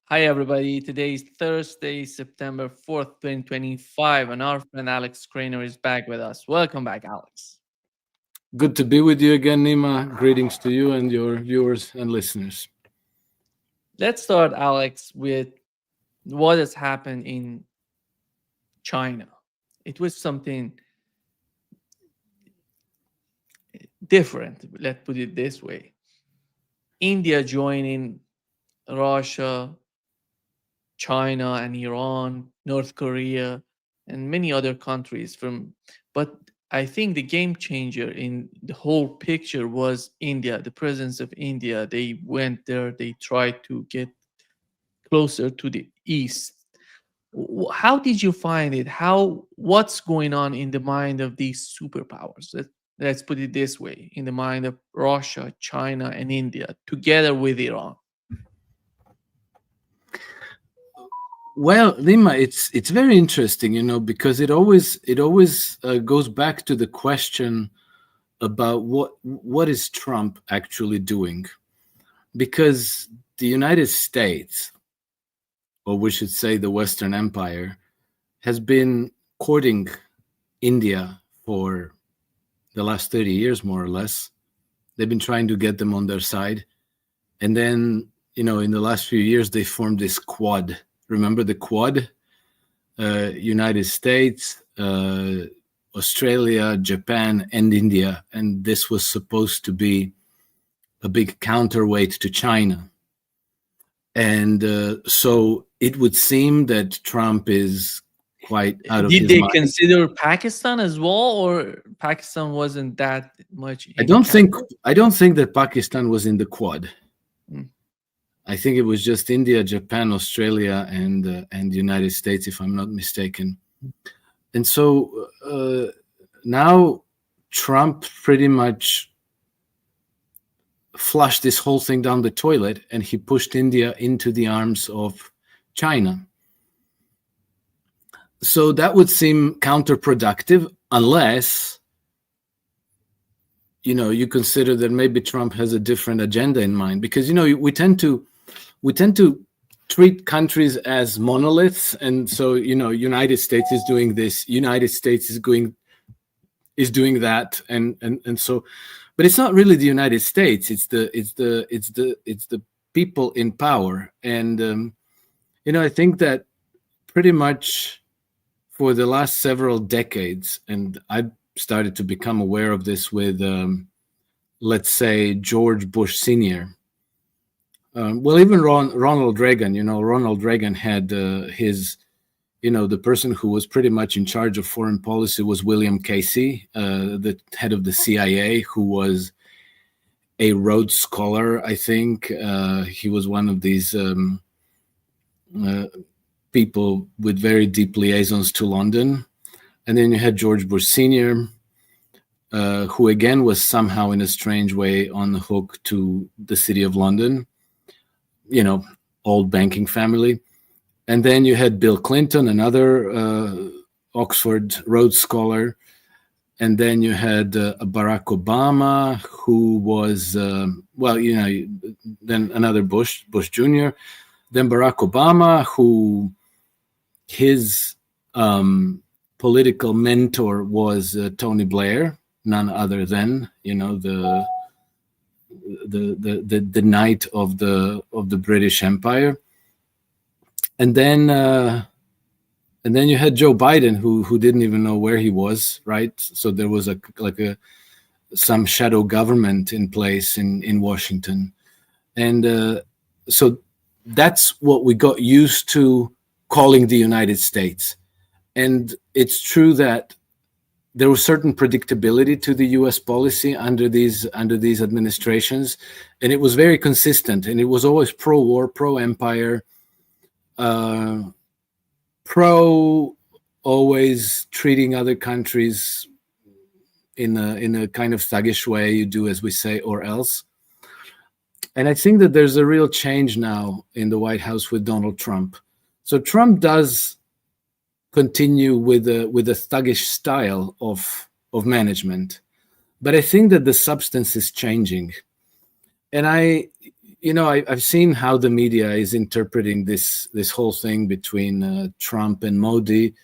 Hi, everybody. Today is Thursday, September 4th, 2025, and our friend Alex Krainer is back with us. Welcome back, Alex. Good to be with you again, Nima. Greetings to you and your viewers and listeners. Let's start, Alex, with what has happened in China. It was something different, let's put it this way. India joining Russia, China, and Iran, North Korea, and many other countries from but I think the game changer in the whole picture was India, the presence of India. They went there, they tried to get closer to the east. How did you find it? What's going on in the mind of these superpowers? Let's put it this way, in the mind of Russia, China, and India, together with Iran. Well, Nima, it's very interesting, because it always goes back to the question about what is Trump actually doing, because the United States, or we should say the Western Empire, has been courting India for the last 30 years, more or less. They've been trying to get them on their side. And then, in the last few years, they formed this quad. Remember the quad? United States, Australia, Japan, and India. And this was supposed to be a big counterweight to China. And so it would seem that Trump is quite out of Did his they mind. consider Pakistan as well, or Pakistan wasn't that much? I don't think that Pakistan was in the quad. Mm. I think it was just India, Japan, Australia, and the United States, if I'm not mistaken. And so now Trump pretty much flushed this whole thing down the toilet, and he pushed India into the arms of China. So that would seem counterproductive, unless you consider that maybe Trump has a different agenda in mind, because we tend to treat countries as monoliths, and so United States is doing this, United States is doing that, and so, but it's not really the United States. It's the people in power, and I think that pretty much for the last several decades, and I started to become aware of this with, let's say, George Bush Sr. Well, even Ronald Reagan. Ronald Reagan had his, the person who was pretty much in charge of foreign policy was William Casey, the head of the CIA, who was a Rhodes Scholar, I think. He was one of these people with very deep liaisons to London. And then you had George Bush Sr., who again was somehow in a strange way on the hook to the City of London, old banking family. And then you had Bill Clinton, another Oxford Rhodes Scholar. And then you had Barack Obama, who was, then another Bush Jr., then Barack Obama, who his political mentor was Tony Blair, none other than the knight of the British Empire, and then you had Joe Biden, who didn't even know where he was, right? So there was some shadow government in place in Washington, and so that's what we got used to calling the United States. And it's true that there was certain predictability to the U.S. policy under these administrations, and it was very consistent, and it was always pro-war, pro-empire, pro always treating other countries in a kind of thuggish way, you do as we say or else. And I think that there's a real change now in the White House with Donald Trump. So Trump does continue with a thuggish style of management, but I think that the substance is changing. And I've seen how the media is interpreting this whole thing between Trump and Modi.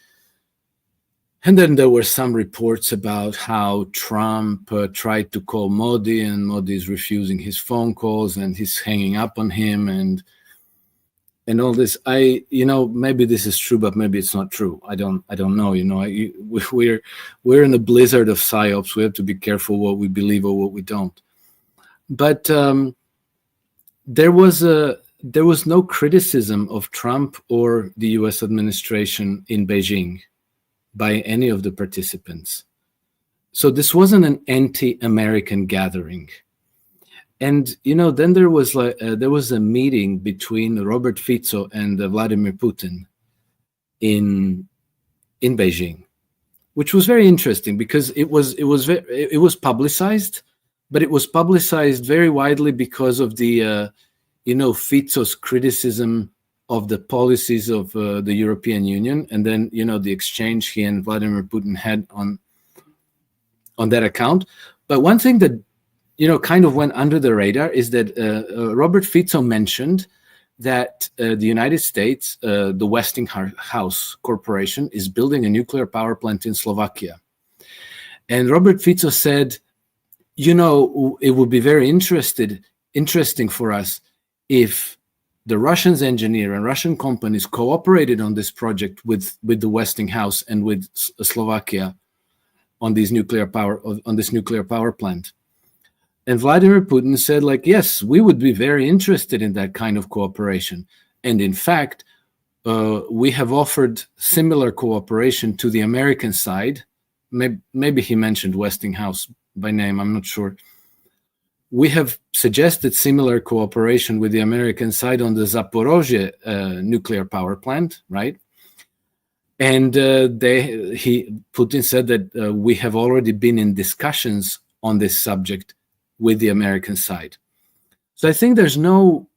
And then there were some reports about how Trump tried to call Modi, and Modi is refusing his phone calls, and he's hanging up on him, and all this. Maybe this is true, but maybe it's not true. I don't know. We're in a blizzard of psyops. We have to be careful what we believe or what we don't. But there was no criticism of Trump or the U.S. administration in Beijing by any of the participants. So this wasn't an anti-American gathering. And then there was a meeting between Robert Fico and Vladimir Putin in Beijing, which was very interesting because it was publicized, but it was publicized very widely because of the Fico's criticism of the policies of the European Union, and then the exchange he and Vladimir Putin had on that account. But one thing that kind of went under the radar is that Robert Fico mentioned that the United States, the Westinghouse Corporation, is building a nuclear power plant in Slovakia. And Robert Fico said, it would be very interesting for us if the Russians engineer and Russian companies cooperated on this project with the Westinghouse and with Slovakia on this nuclear power plant. And Vladimir Putin said, yes, we would be very interested in that kind of cooperation. And in fact, we have offered similar cooperation to the American side. Maybe he mentioned Westinghouse by name, I'm not sure. We have suggested similar cooperation with the American side on the Zaporozhye nuclear power plant, right? And Putin said that we have already been in discussions on this subject with the American side. So I think there's no,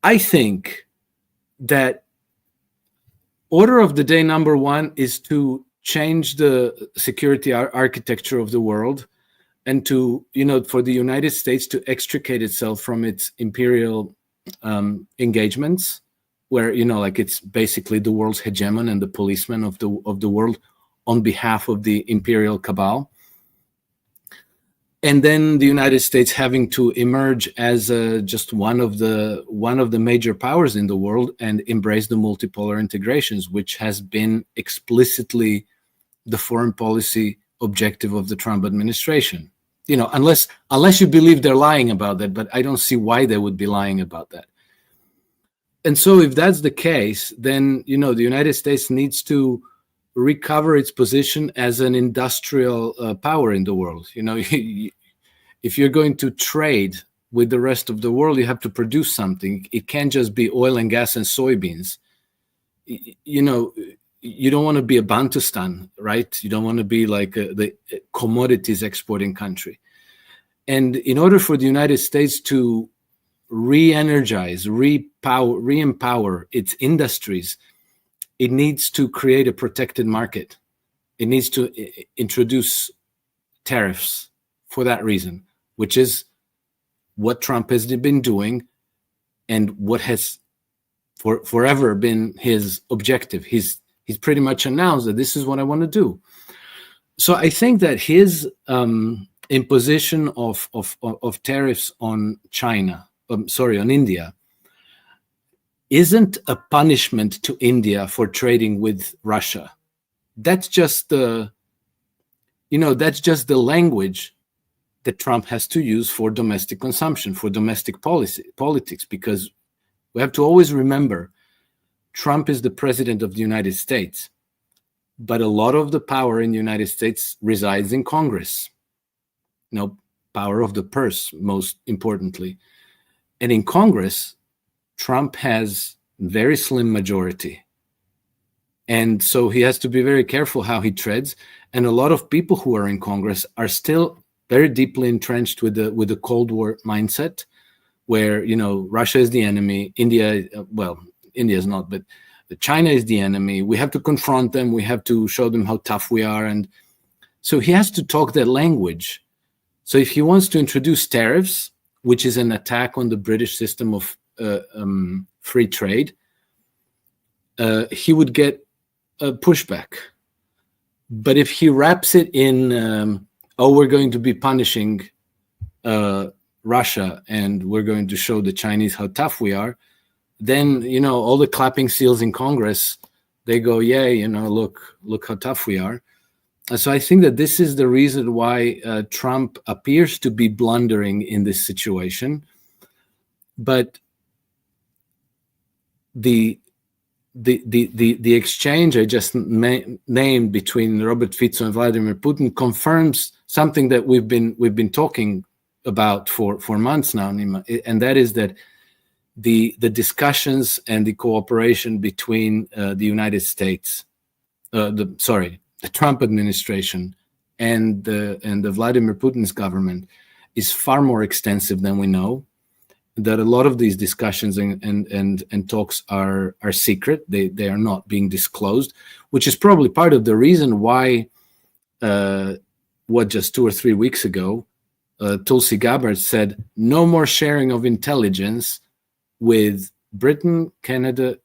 I think that order of the day number one is to change the security architecture of the world, and to, for the United States to extricate itself from its imperial engagements, where, it's basically the world's hegemon and the policeman of the world on behalf of the imperial cabal. And then the United States having to emerge as just one of the major powers in the world and embrace the multipolar integrations, which has been explicitly the foreign policy objective of the Trump administration. Unless you believe they're lying about that, but I don't see why they would be lying about that. And so if that's the case, then, the United States needs to recover its position as an industrial power in the world. If you're going to trade with the rest of the world, you have to produce something. It can't just be oil and gas and soybeans. You don't want to be a Bantustan, right? You don't want to be like the commodities exporting country. And in order for the United States to re-energize, re-empower its industries, it needs to create a protected market. It needs to introduce tariffs for that reason, which is what Trump has been doing and what has forever been his objective. He's pretty much announced that this is what I want to do. So I think that his imposition of tariffs on on India, isn't a punishment to India for trading with Russia. That's just the language that Trump has to use for domestic consumption, for domestic politics, because we have to always remember Trump is the president of the United States, but a lot of the power in the United States resides in Congress. Power of the purse, most importantly. And in Congress, Trump has very slim majority. And so he has to be very careful how he treads. And a lot of people who are in Congress are still very deeply entrenched with the Cold War mindset, where, Russia is the enemy, India is not, but China is the enemy. We have to confront them. We have to show them how tough we are. And so he has to talk that language. So if he wants to introduce tariffs, which is an attack on the British system of free trade, he would get a pushback. But if he wraps it in, we're going to be punishing Russia and we're going to show the Chinese how tough we are, then, all the clapping seals in Congress, they go, yay, look how tough we are. So I think that this is the reason why Trump appears to be blundering in this situation. But the exchange I just named between Robert Fico and Vladimir Putin confirms something that we've been talking about for months now, Nima, and that is that the discussions and the cooperation between the United States, the Trump administration and the Vladimir Putin's government is far more extensive than we know. That a lot of these discussions and talks are secret. They are not being disclosed, which is probably part of the reason why just 2 or 3 weeks ago, Tulsi Gabbard said no more sharing of intelligence with Britain, Canada,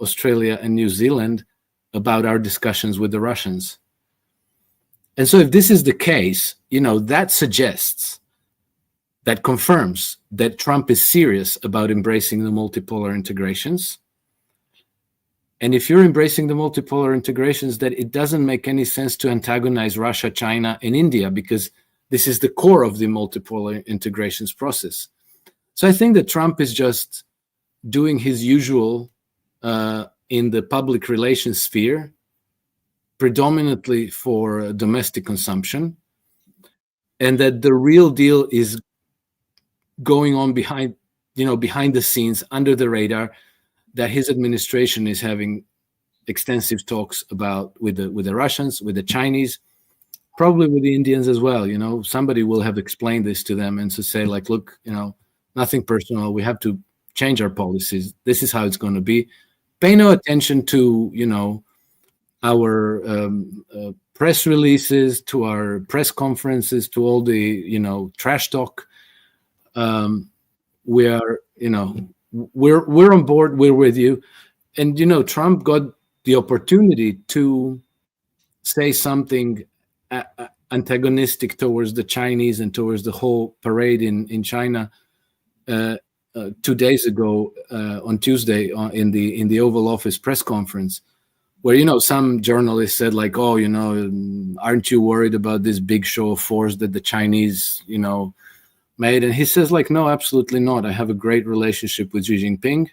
Australia, and New Zealand about our discussions with the Russians. And so if this is the case, that suggests, that confirms that Trump is serious about embracing the multipolar integrations. And if you're embracing the multipolar integrations, that it doesn't make any sense to antagonize Russia, China, and India, because this is the core of the multipolar integrations process. So I think that Trump is just doing his usual in the public relations sphere, predominantly for domestic consumption, and that the real deal is going on behind the scenes, under the radar, that his administration is having extensive talks about with the Russians, with the Chinese, probably with the Indians as well. Somebody will have explained this to them and to say, like, look, nothing personal. We have to change our policies. This is how it's going to be. Pay no attention to, our press releases, to our press conferences, to all the, trash talk. We are, we're on board. We're with you. And, Trump got the opportunity to say something antagonistic towards the Chinese and towards the whole parade in China 2 days ago on Tuesday in the Oval Office press conference, where some journalists said, like, aren't you worried about this big show of force that the Chinese made? And he says, like, no, absolutely not. I have a great relationship with Xi Jinping,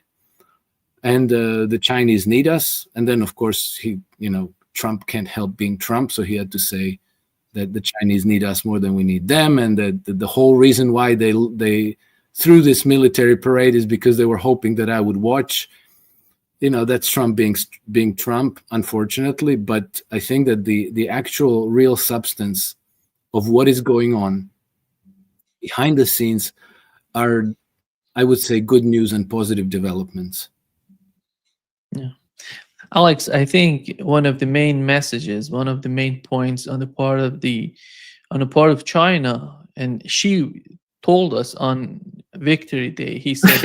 and the Chinese need us. And then, of course, Trump can't help being Trump, so he had to say that the Chinese need us more than we need them, and that the whole reason why they threw this military parade is because they were hoping that I would watch. That's Trump being Trump, unfortunately. But I think that the actual real substance of what is going on behind the scenes are, I would say, good news and positive developments. Yeah. Alex, I think one of the main messages, one of the main points on the part of China, and she told us on Victory Day, he said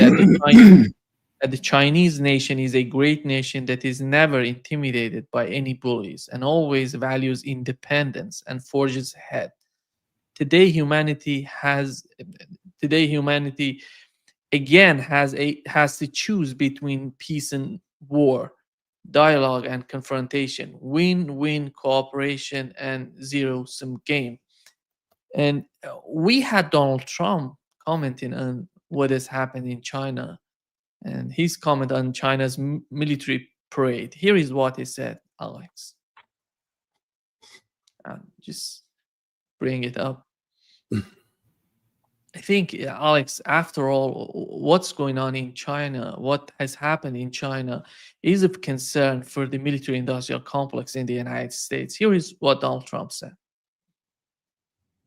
that the Chinese nation is a great nation that is never intimidated by any bullies and always values independence and forges ahead. Today, humanity again has to choose between peace and war, dialogue and confrontation, win-win cooperation, and zero-sum game. And we had Donald Trump commenting on what has happened in China and his comment on China's military parade. Here is what he said, Alex. Just bring it up. I think, Alex, after all, what's going on in China, what has happened in China is of concern for the military-industrial complex in the United States. Here is what Donald Trump said.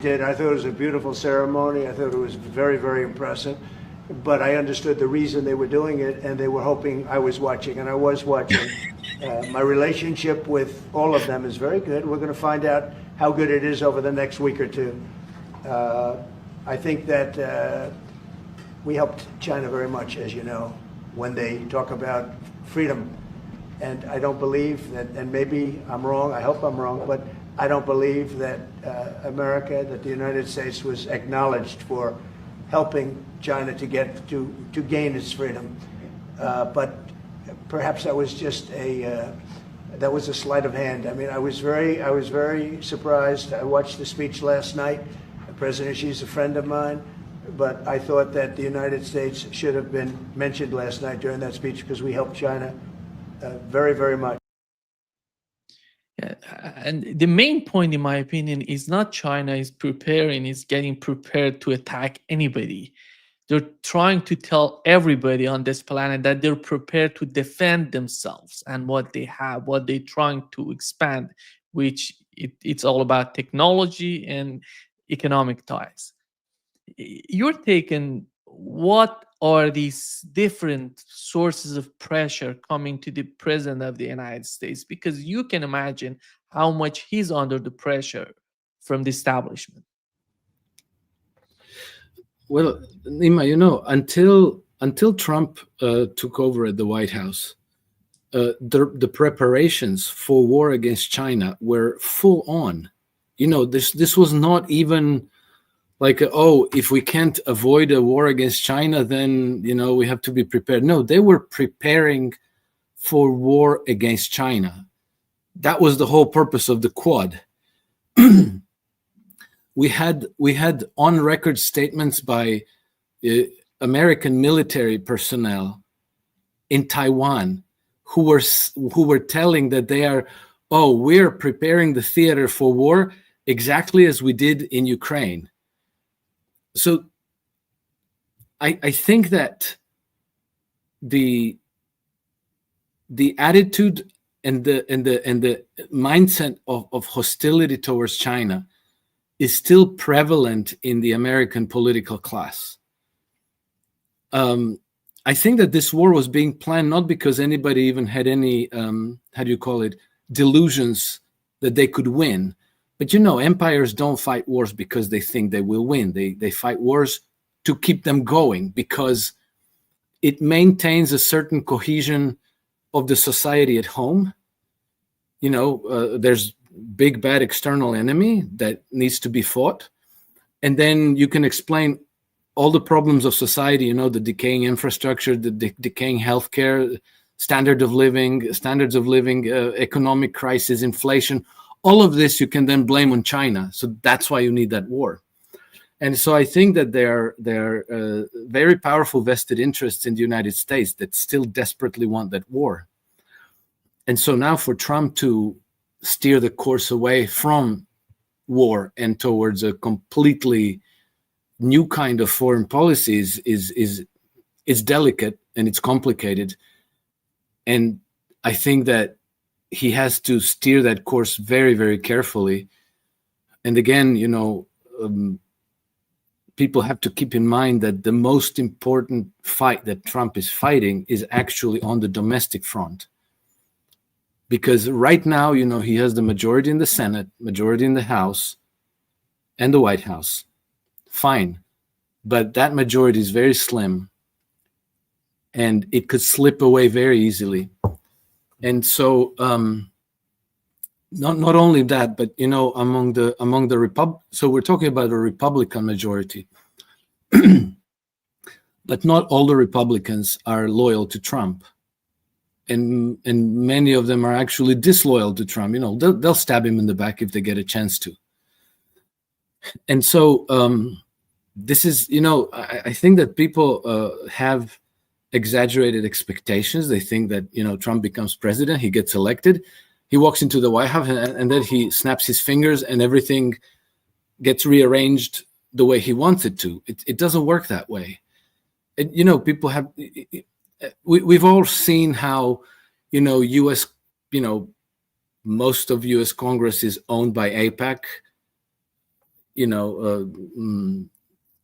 I thought it was a beautiful ceremony. I thought it was very, very impressive. But I understood the reason they were doing it, and they were hoping I was watching, and I was watching. My relationship with all of them is very good. We're going to find out how good it is over the next week or two. I think that we helped China very much, as you know, when they talk about freedom. And I don't believe that, and maybe I'm wrong, I hope I'm wrong, but I don't believe that America, that the United States was acknowledged for helping China to gain its freedom. But perhaps that was just a sleight of hand. I mean, I was very surprised. I watched the speech last night. President Xi's a friend of mine, but I thought that the United States should have been mentioned last night during that speech because we helped China very, very much. Yeah, and the main point, in my opinion, is not China is getting prepared to attack anybody. They're trying to tell everybody on this planet that they're prepared to defend themselves and what they have, what they're trying to expand, which it's all about technology and economic ties. You're taking what are these different sources of pressure coming to the president of the United States? Because you can imagine how much he's under the pressure from the establishment. Well, Nima, you know, until Trump took over at the White House, the preparations for war against China were full on. You know, this was not even like, oh, if we can't avoid a war against China, then, you know, we have to be prepared. No, they were preparing for war against China. That was the whole purpose of the Quad. We had on record statements by American military personnel in Taiwan who were telling that we're preparing the theater for war exactly as we did in Ukraine. So I think that the attitude and the mindset of hostility towards China is still prevalent in the American political class. I think that this war was being planned not because anybody even had any delusions that they could win. But you know, empires don't fight wars because they think they will win. They fight wars to keep them going because it maintains a certain cohesion of the society at home. You know, there's big bad external enemy that needs to be fought, and then you can explain all the problems of society. You know, the decaying infrastructure, the decaying healthcare, standards of living, economic crisis, inflation. All of this you can then blame on China. So that's why you need that war. And so I think that there are very powerful vested interests in the United States that still desperately want that war. And so now for Trump to steer the course away from war and towards a completely new kind of foreign policy is delicate and it's complicated. And I think that he has to steer that course very, very carefully. And again, you know, people have to keep in mind that the most important fight that Trump is fighting is actually on the domestic front. Because right now, you know, he has the majority in the Senate, majority in the House, and the White House. Fine. But that majority is very slim, and it could slip away very easily. And so, not only that, but you know, among the so we're talking about a Republican majority, but not all the Republicans are loyal to Trump, and many of them are actually disloyal to Trump. You know, they'll stab him in the back if they get a chance to. And so, this is, you know, I think that people have exaggerated expectations. They think that, you know, Trump becomes president, he gets elected, he walks into the White House, and then he snaps his fingers and everything gets rearranged the way he wants it to. It doesn't work that way. And, you know, people have, we've all seen how, you know, U.S., you know, most of U.S. Congress is owned by AIPAC. You know,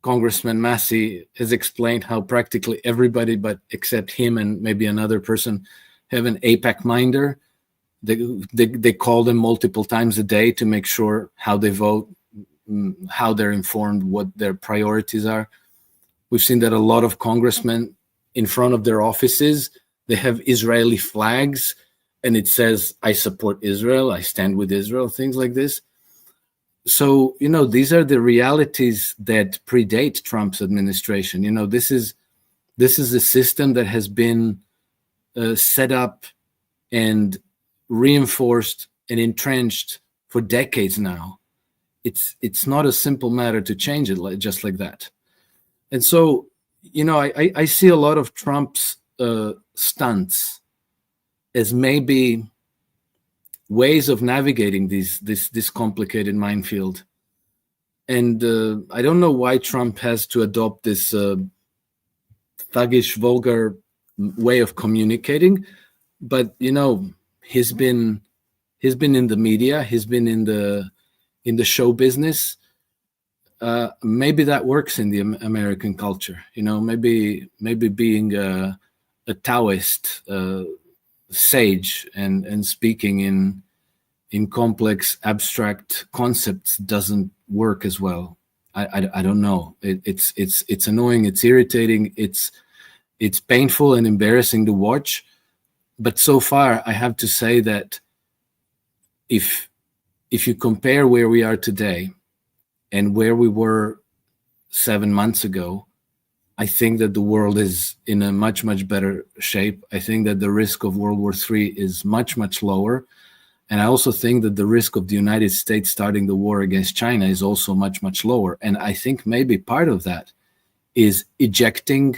Congressman Massey has explained how practically everybody, but except him and maybe another person, have an AIPAC minder. They call them multiple times a day to make sure how they vote, how they're informed, what their priorities are. We've seen that a lot of congressmen in front of their offices, they have Israeli flags, and it says, "I support Israel, I stand with Israel," things like this. So, these are the realities that predate Trump's administration. This is a system that has been set up and reinforced and entrenched for decades now. It's not a simple matter to change it just like that. And so, I see a lot of Trump's stunts as maybe ways of navigating this complicated minefield. And I don't know why Trump has to adopt this thuggish, vulgar way of communicating, but he's been in the media, he's been in the show business. Maybe that works in the American culture. Maybe being a Taoist sage and speaking in complex, abstract concepts doesn't work as well. I don't know. It's annoying. It's irritating. It's painful and embarrassing to watch. But so far, I have to say that if you compare where we are today and where we were 7 months ago, I think that the world is in a much, much better shape. I think that the risk of World War III is much, much lower. And I also think that the risk of the United States starting the war against China is also much, much lower. And I think maybe part of that is ejecting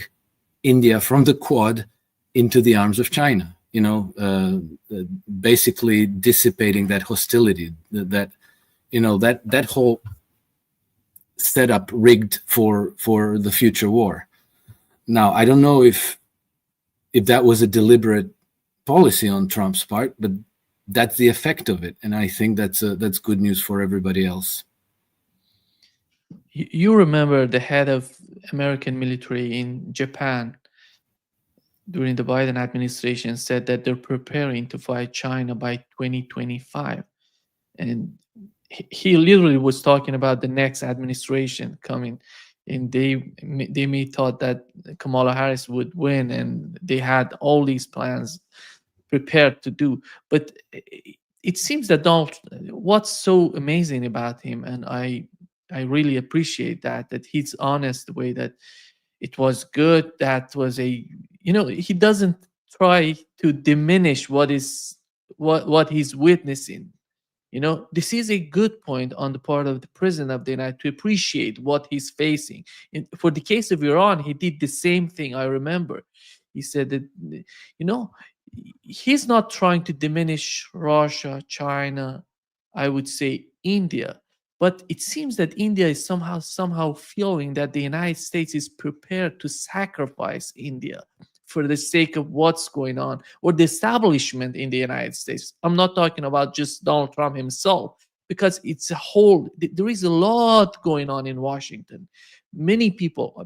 India from the Quad into the arms of China, basically dissipating that hostility, that whole setup rigged for the future war. Now, I don't know if that was a deliberate policy on Trump's part, but that's the effect of it, and I think that's good news for everybody else. You remember the head of American military in Japan during the Biden administration said that they're preparing to fight China by 2025, and he literally was talking about the next administration coming. And they may thought that Kamala Harris would win, and they had all these plans prepared to do. But it seems that what's so amazing about him, and I really appreciate that he's honest the way that it was good. That was he doesn't try to diminish what he's witnessing. This is a good point on the part of the president of the United to appreciate what he's facing. For the case of Iran, he did the same thing. I remember he said that, he's not trying to diminish Russia, China, I would say India. But it seems that India is somehow feeling that the United States is prepared to sacrifice India for the sake of what's going on, or the establishment in the United States. I'm not talking about just Donald Trump himself, because it's a whole, there is a lot going on in Washington. Many people,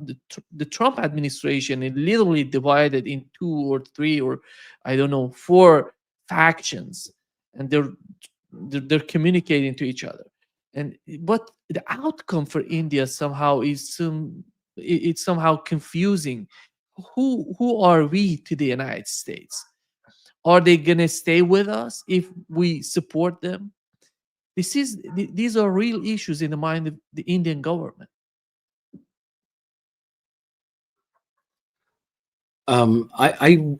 the Trump administration is literally divided in 2 or 3 or I don't know 4 factions, and they're communicating to each other. But the outcome for India somehow is it's somehow confusing. Who are we to the United States? Are they gonna stay with us if we support them? These are real issues in the mind of the Indian government. I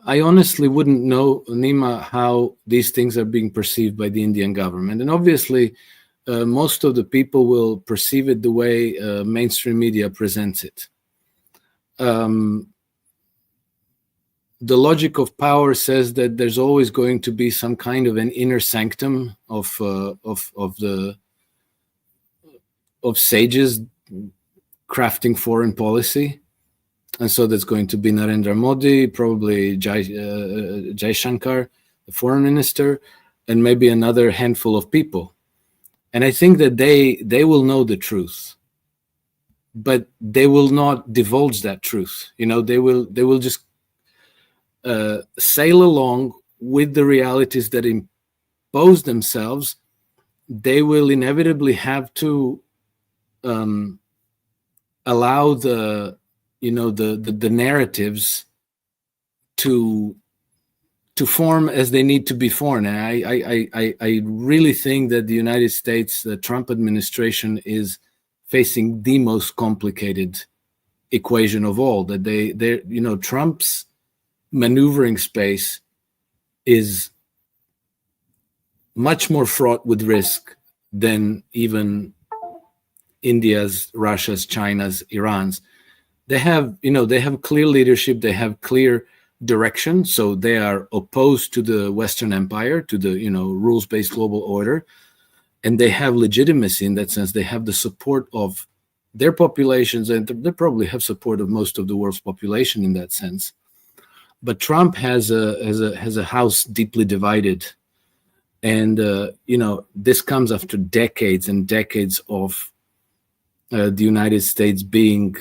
honestly wouldn't know, Nima, how these things are being perceived by the Indian government. And obviously, most of the people will perceive it the way mainstream media presents it. The logic of power says that there's always going to be some kind of an inner sanctum of sages crafting foreign policy, and so there's going to be Narendra Modi, probably Jai Shankar, the foreign minister, and maybe another handful of people. And I think that they will know the truth, but they will not divulge that truth. They will just sail along with the realities that impose themselves they will inevitably have to allow the the narratives to form as they need to be formed. And I really think that the United States, the Trump administration, is facing the most complicated equation of all. That they Trump's maneuvering space is much more fraught with risk than even India's, Russia's, China's, Iran's. They have clear leadership. They have clear direction. So they are opposed to the Western Empire, to the rules-based global order, and they have legitimacy in that sense. They have the support of their populations, and they probably have support of most of the world's population in that sense. But Trump has a house deeply divided, and this comes after decades and decades of the United States being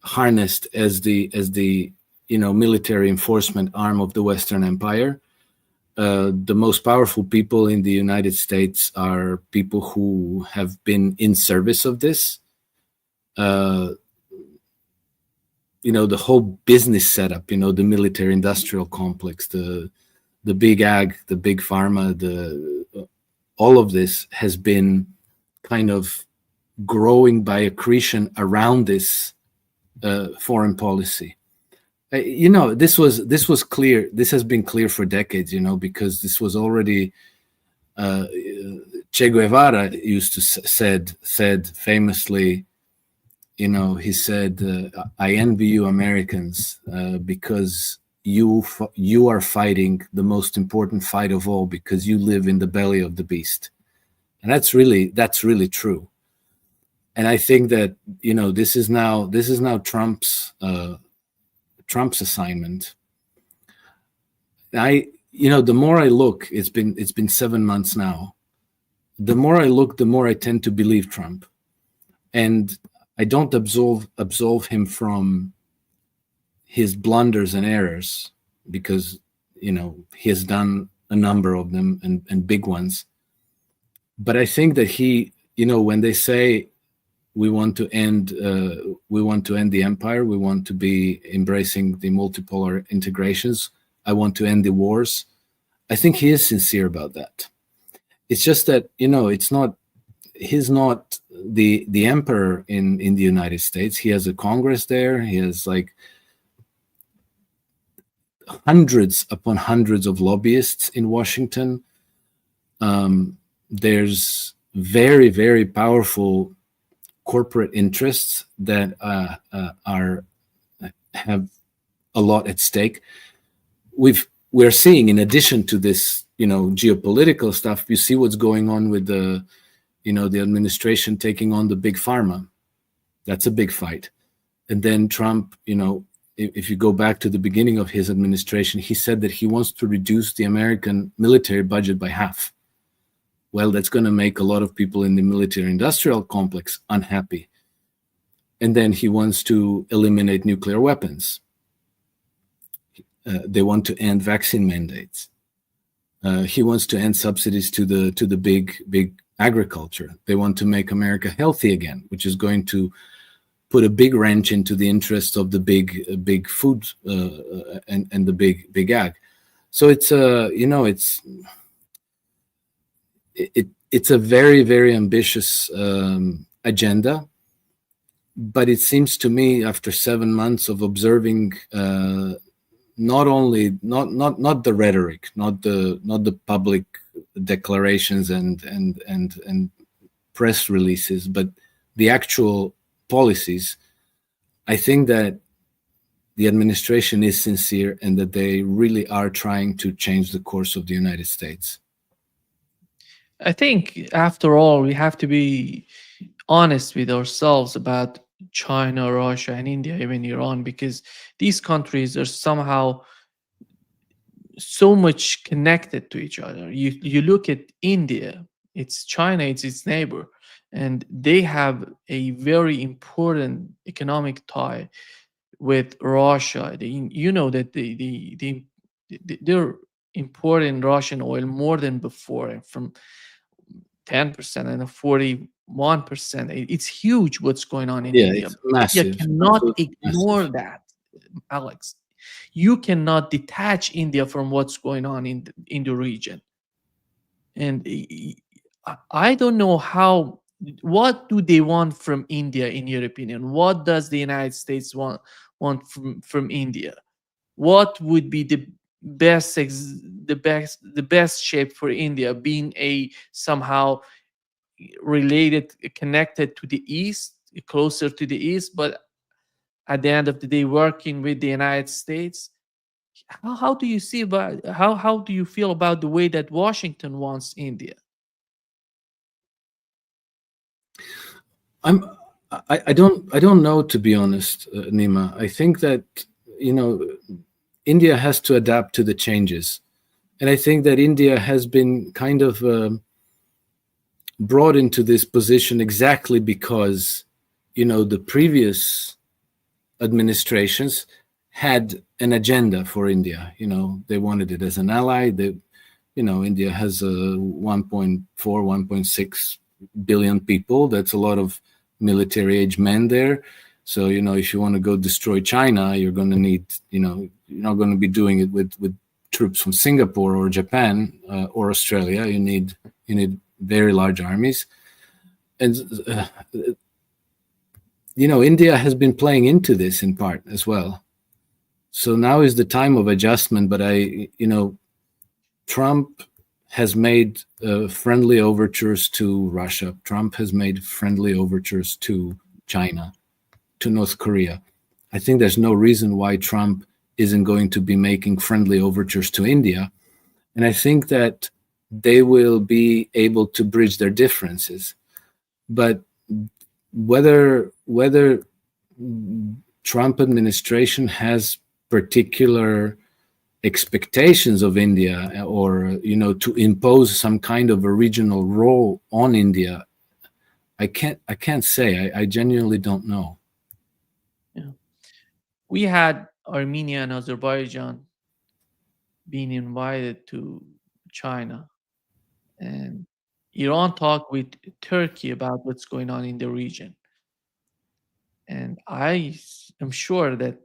harnessed as the military enforcement arm of the Western Empire. The most powerful people in the United States are people who have been in service of this. The whole business setup, the military industrial complex, the big ag, the big pharma, all of this has been kind of growing by accretion around this foreign policy. This was clear. This has been clear for decades, because this was already Che Guevara used to said famously, he said, "I envy you Americans because you are fighting the most important fight of all, because you live in the belly of the beast." And that's really true. And I think that this is now Trump's assignment. The more I look, it's been 7 months now. The more I look, the more I tend to believe Trump, and I don't absolve him from his blunders and errors, because he has done a number of them, and big ones. But I think that he, when they say we want to end the empire, we want to be embracing the multipolar integrations, I want to end the wars, I think he is sincere about that. It's just that he's not the emperor in the United States. He has a Congress there. He has like hundreds upon hundreds of lobbyists in Washington. There's very, very powerful corporate interests that have a lot at stake. We're seeing, in addition to this, geopolitical stuff, you see what's going on with the administration taking on the big pharma. That's a big fight. And then Trump, if you go back to the beginning of his administration, he said that he wants to reduce the American military budget by half. Well, that's going to make a lot of people in the military industrial complex unhappy. And then he wants to eliminate nuclear weapons. They want to end vaccine mandates. He wants to end subsidies to the big agriculture. They want to make America healthy again, which is going to put a big wrench into the interests of the big food and the big ag. So it's a very, very ambitious agenda, but it seems to me, after 7 months of observing not the rhetoric, not the public declarations and press releases, but the actual policies, I think that the administration is sincere and that they really are trying to change the course of the United States. I think, after all, we have to be honest with ourselves about China, Russia, and India, even Iran, because these countries are somehow so much connected to each other. You look at India, it's China, it's its neighbor, and they have a very important economic tie with Russia. That they're importing Russian oil more than before, from 10% and a 41%. It's huge what's going on in Yeah, India. it's India massive. cannot Absolutely ignore massive. that, Alex. You cannot detach India from what's going on in the region. And I don't know how. What do they want from India, in your opinion? What does the United States want from India? What would be the best shape for India, being a somehow related, connected to the east, closer to the east, but at the end of the day working with the United States? How do you see about, how do you feel about the way that Washington wants India? I'm I don't know, to be honest, Nima. I think that, you know, India has to adapt to the changes, and I think that India has been kind of brought into this position exactly because, you know, the previous administrations had an agenda for India. You know, they wanted it as an ally. They, you know, India has 1.4, 1.6 billion people. That's a lot of military age men there. So, you know, if you want to go destroy China, you're going to need, you know, you're not going to be doing it with troops from Singapore or Japan or Australia. You need very large armies. And you know, India has been playing into this in part as well. So now is the time of adjustment. But you know, Trump has made friendly overtures to Russia. Trump has made friendly overtures to China, to North Korea. I think there's no reason why Trump isn't going to be making friendly overtures to India. And I think that they will be able to bridge their differences. But whether Trump administration has particular expectations of India, or, you know, to impose some kind of a regional role on India, I can't say. I genuinely don't know. Yeah. We had Armenia and Azerbaijan being invited to China, and Iran talked with Turkey about what's going on in the region. And am sure that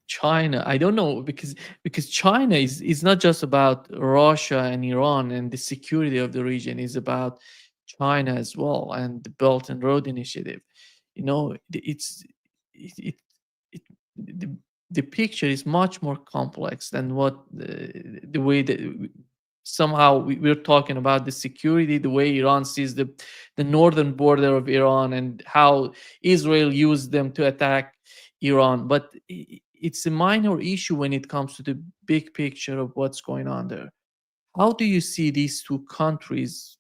China, I don't know, because China is not just about Russia and Iran and the security of the region, is about China as well, and the Belt and Road Initiative. You know, it, it, it the picture is much more complex than what the way that somehow we're talking about the security, the way Iran sees the northern border of Iran, and how Israel used them to attack Iran. But it's a minor issue when it comes to the big picture of what's going on there. How do you see these two countries,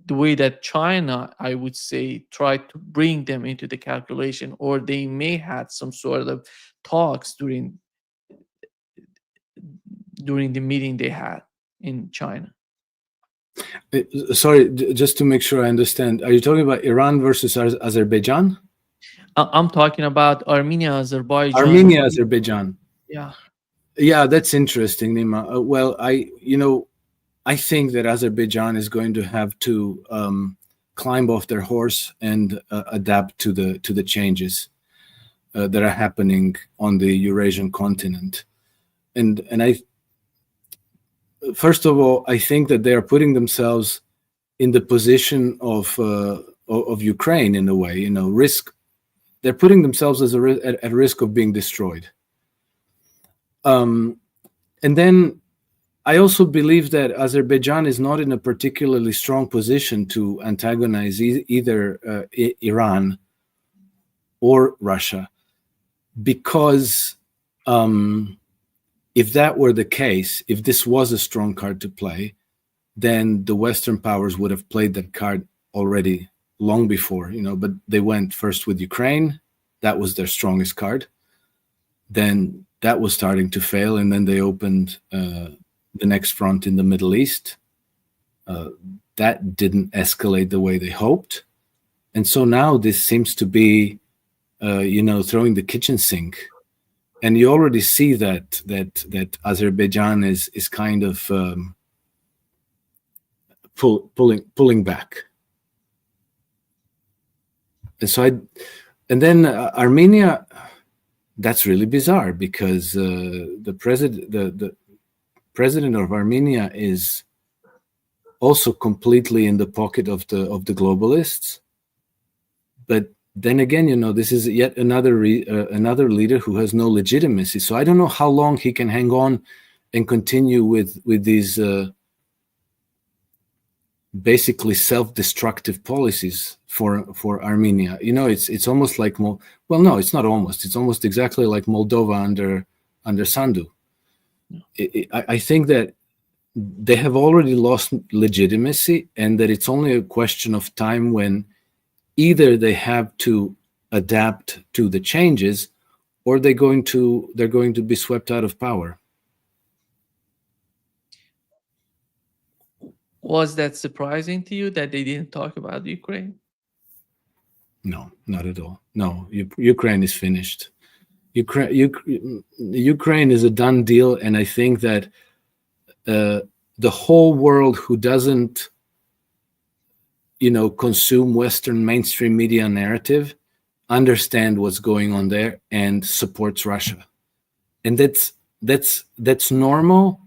the way that China, I would say, tried to bring them into the calculation, or they may had some sort of talks during the meeting they had in China? Sorry, just to make sure I understand, are you talking about Iran versus Azerbaijan? I'm talking about Armenia, Azerbaijan. Armenia, Azerbaijan. Yeah. Yeah, that's interesting, Nima. Well, I think that Azerbaijan is going to have to climb off their horse and adapt to the changes that are happening on the Eurasian continent. And first of all, I think that they are putting themselves in the position of Ukraine in a way. You know, they're putting themselves at risk of being destroyed. And then I also believe that Azerbaijan is not in a particularly strong position to antagonize either Iran or Russia, because if that were the case, if this was a strong card to play, then the Western powers would have played that card already long before, you know. But they went first with Ukraine. That was their strongest card. Then that was starting to fail, and then they opened the next front in the Middle East. That didn't escalate the way they hoped. And so now this seems to be, you know, throwing the kitchen sink. And you already see that Azerbaijan is kind of pulling back. And so and then Armenia, that's really bizarre because the president of Armenia is also completely in the pocket of the globalists. But then again, this is yet another leader who has no legitimacy. So I don't know how long he can hang on and continue with these basically self-destructive policies for Armenia. It's almost like no, it's not almost. It's almost exactly like Moldova under Sandu. I think that they have already lost legitimacy, and that it's only a question of time when either they have to adapt to the changes, or they're going to be swept out of power. Was that surprising to you that they didn't talk about Ukraine? No, not at all. No, Ukraine is finished. Ukraine is a done deal, and I think that the whole world who doesn't, consume Western mainstream media narrative understand what's going on there and supports Russia, and that's normal.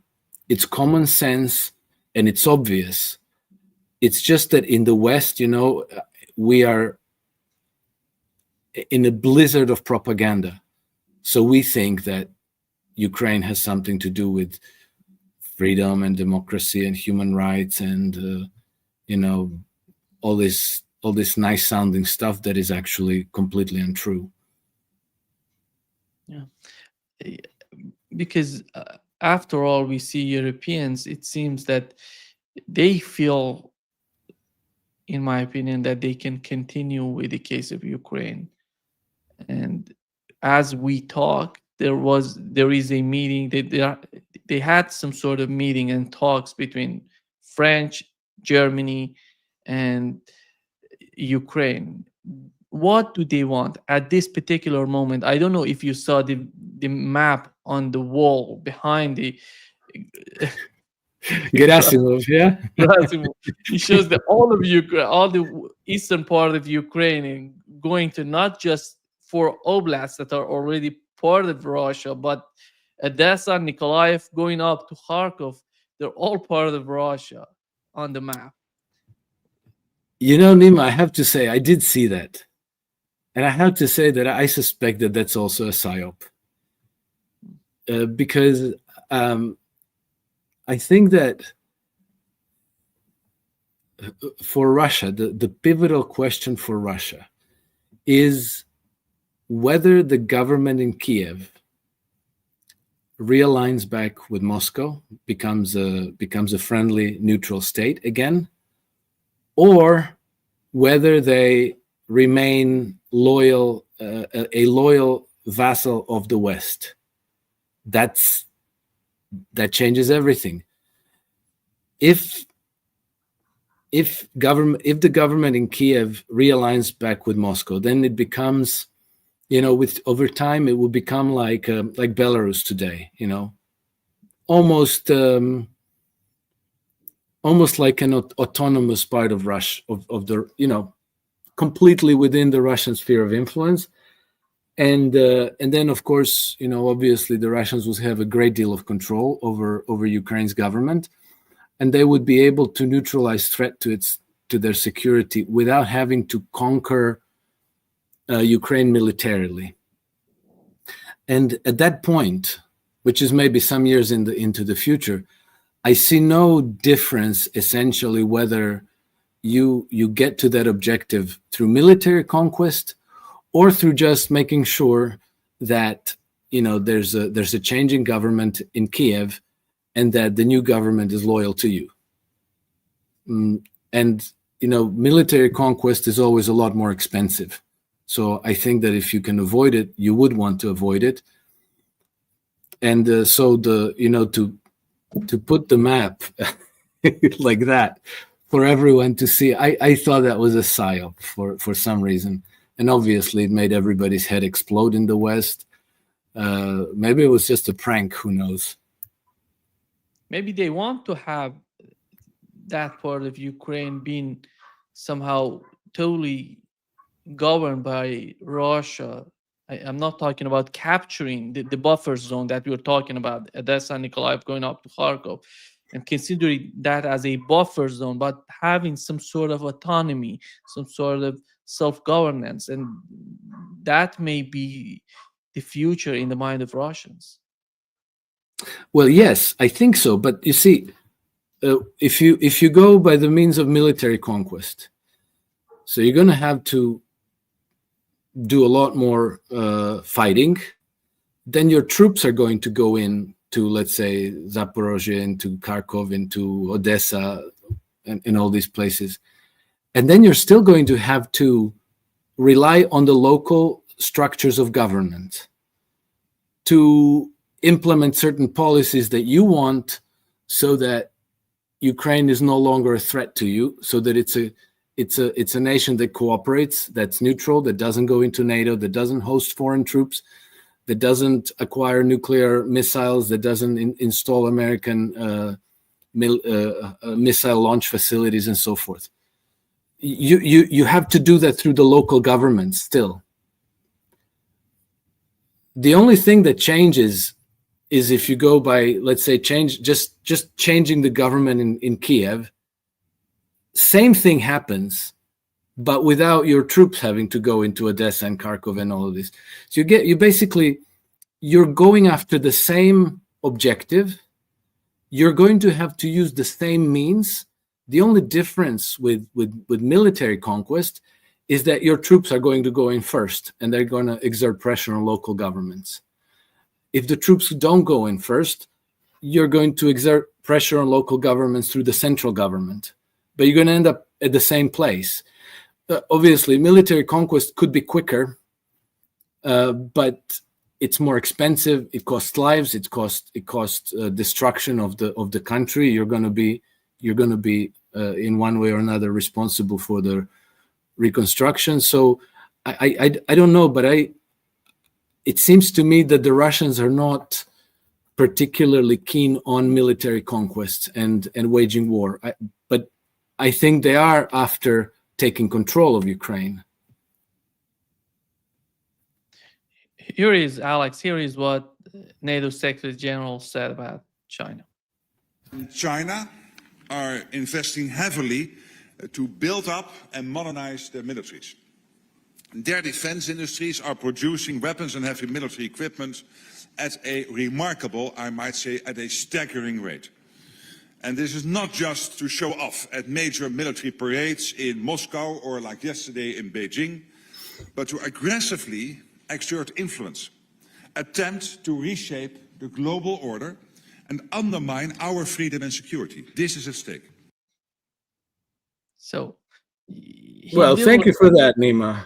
It's common sense. And it's obvious. It's just that in the West, we are in a blizzard of propaganda. So we think that Ukraine has something to do with freedom and democracy and human rights and, all this nice sounding stuff that is actually completely untrue. Yeah. Because after all, we see Europeans, it seems that they feel, in my opinion, that they can continue with the case of Ukraine. And as we talk, there is a meeting. They had some sort of meeting and talks between French, Germany, and Ukraine. What do they want at this particular moment? I don't know if you saw the map on the wall behind the Gerasimov, yeah. It shows that all of Ukraine, all the eastern part of Ukraine, and going to not just 4 oblasts that are already part of Russia, but Odessa, Nikolaev, going up to Kharkov, they're all part of Russia on the map. Nima, I have to say, I did see that. And I have to say that I suspect that that's also a psyop. Because I think that for Russia, the pivotal question for Russia is whether the government in Kiev realigns back with Moscow, becomes a friendly, neutral state again, or whether they remain loyal, a loyal vassal of the West. That changes everything. If the government in Kiev realigns back with Moscow, then it becomes, with over time, it will become like Belarus today. Almost like an autonomous part of Russia, of the completely within the Russian sphere of influence. And then, of course, obviously the Russians would have a great deal of control over Ukraine's government, and they would be able to neutralize threat to their security without having to conquer Ukraine militarily. And at that point, which is maybe some years into the future, I see no difference essentially whether you get to that objective through military conquest or through just making sure that there's a changing government in Kiev and that the new government is loyal to you. And military conquest is always a lot more expensive. So I think that if you can avoid it, you would want to avoid it. And so to put the map like that for everyone to see, I thought that was a psyop for some reason. And obviously it made everybody's head explode in the West. Maybe it was just a prank, who knows? Maybe they want to have that part of Ukraine being somehow totally governed by Russia. I'm not talking about capturing the buffer zone that we were talking about, Odessa, Nikolaev, going up to Kharkov, and considering that as a buffer zone, but having some sort of autonomy, some sort of self-governance, and that may be the future in the mind of Russians. Well, yes, I think so. But you see, if you go by the means of military conquest, so you're going to have to do a lot more fighting. Then your troops are going to go in to, let's say, Zaporozhye, into Kharkov, into Odessa, and all these places. And then you're still going to have to rely on the local structures of government to implement certain policies that you want, so that Ukraine is no longer a threat to you, so that it's a nation that cooperates, that's neutral, that doesn't go into NATO, that doesn't host foreign troops, that doesn't acquire nuclear missiles, that doesn't install American missile launch facilities, and so forth. You have to do that through the local government still. The only thing that changes is if you go by, let's say, just changing the government in Kiev. Same thing happens, but without your troops having to go into Odessa and Kharkov and all of this. So you're going after the same objective. You're going to have to use the same means. The only difference with military conquest is that your troops are going to go in first, and they're going to exert pressure on local governments. If the troops don't go in first, you're going to exert pressure on local governments through the central government. But you're going to end up at the same place. Obviously, military conquest could be quicker, but it's more expensive. It costs lives. It costs destruction of the country. You're going to be in one way or another responsible for the reconstruction. So I don't know, but it seems to me that the Russians are not particularly keen on military conquest and waging war. But I think they are after taking control of Ukraine. Here is, Alex, here is what NATO Secretary General said about China. China are investing heavily to build up and modernize their militaries. Their defense industries are producing weapons and heavy military equipment at a remarkable, I might say, at a staggering rate. And this is not just to show off at major military parades in Moscow or like yesterday in Beijing, but to aggressively exert influence, attempt to reshape the global order and undermine our freedom and security. This is at stake. So, well, thank you for that, Nima.